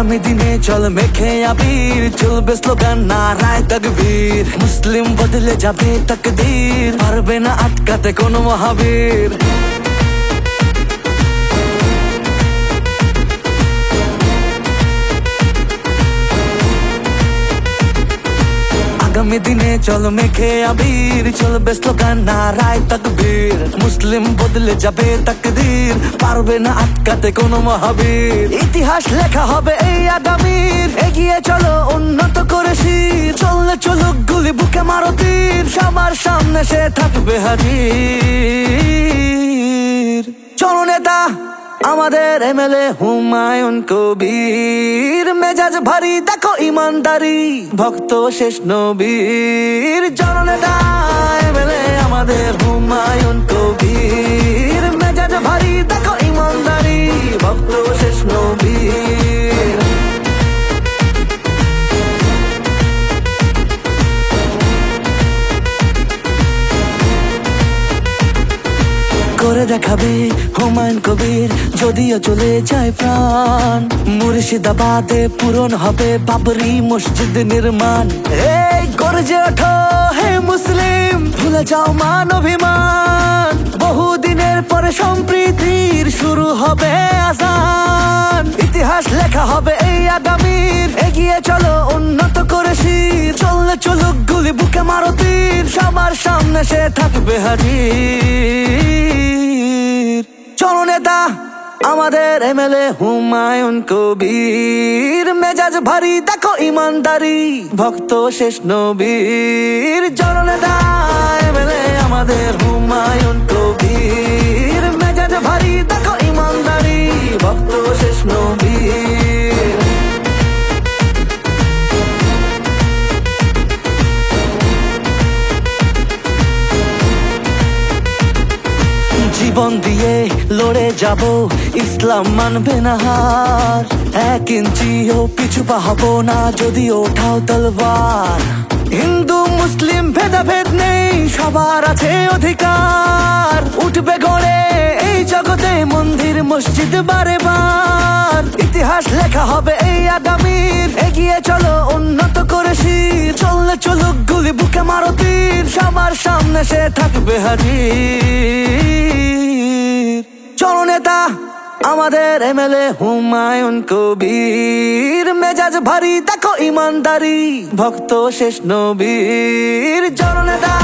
আগামী দিনে চল মেখে আবির, চলবে স্লোগান নারায়ে তাকবীর। মুসলিম বদলে যাবে তাকদীর, পারবে না আটকাতে কোনো মহাবীর। আগামী দিনে চল মেখে আবির, চলবে স্লোগান নারায়ে তাকবীর। মুসলিম বদলে যাবে তাকদীর, পারবে না আটকাতে কোনো মহাবীর। ইতিহাস লেখা হবে এই আগামীর, এগিয়ে চলো উন্নত করে শির। চললে চলুক গুলি বুকে মারো তীর, সবার সামনে সে থাকবে হাজির। চলো নেতা আমাদের এমএলএ হুমায়ুন কবির, মেজাজ ভারী দেখো ইমানদারি, ভক্ত শেষ নবীর। জননেতা এমএলএ আমাদের হুমায়ুন কবির, মেজাজ ভারী দেখো ইমানদারি, ভক্ত শেষ নবীর। করে দেখাবে হুমায়ুন কবির, যদিও চলে যায় প্রাণ। মুর্শিদাবাদে পূরণ হবে বাবরি মসজিদ নির্মাণ। এই গর্জে ওঠো হে মুসলিম, ভুলে যাও মান অভিমান। বহুদিনের পরে সম্প্রীতির শুরু হবে আজান। ইতিহাস লেখা হবে এই আগামীর, এগিয়ে চলো উন্নত করে শির। চললে চলুক গুলি বুকে মারো তীর, সবার সামনে সে থাকবে হাজির। চলো নেতা আমাদের এমএলএ হুমায়ুন কবির, মেজাজ ভারী দেখো ইমানদারি, ভক্ত শেষ নবীর। জননেতা এমএলএ আমাদের হুমায়ুন কবির, মেজাজ ভারী দেখো ইমানদারি, ভক্ত শেষ নবীর। জীবন দিয়ে লড়ে যাব, ইসলাম মানবে না হার। 1 ইঞ্চিও পিছু পা হব না, যদি ওঠাও তলবার। হিন্দু মুসলিম ভেদাভেদ নেই, সবার আছে অধিকার। উঠবে গড়ে এই জগতে মন্দির মসজিদ বারে বার। ইতিহাস লেখা হবে এই আগামীর, এগিয়ে চলো উন্নত করে শির। চললে চলুক গুলি বুকে মারো তীর, সবার সামনে সে থাকবে হাজির। চলো নেতা আমাদের এমএলএ হুমায়ুন কবির, মেজাজ ভারী দেখো ইমানদারি, ভক্ত শেষ নবীর। জননেতা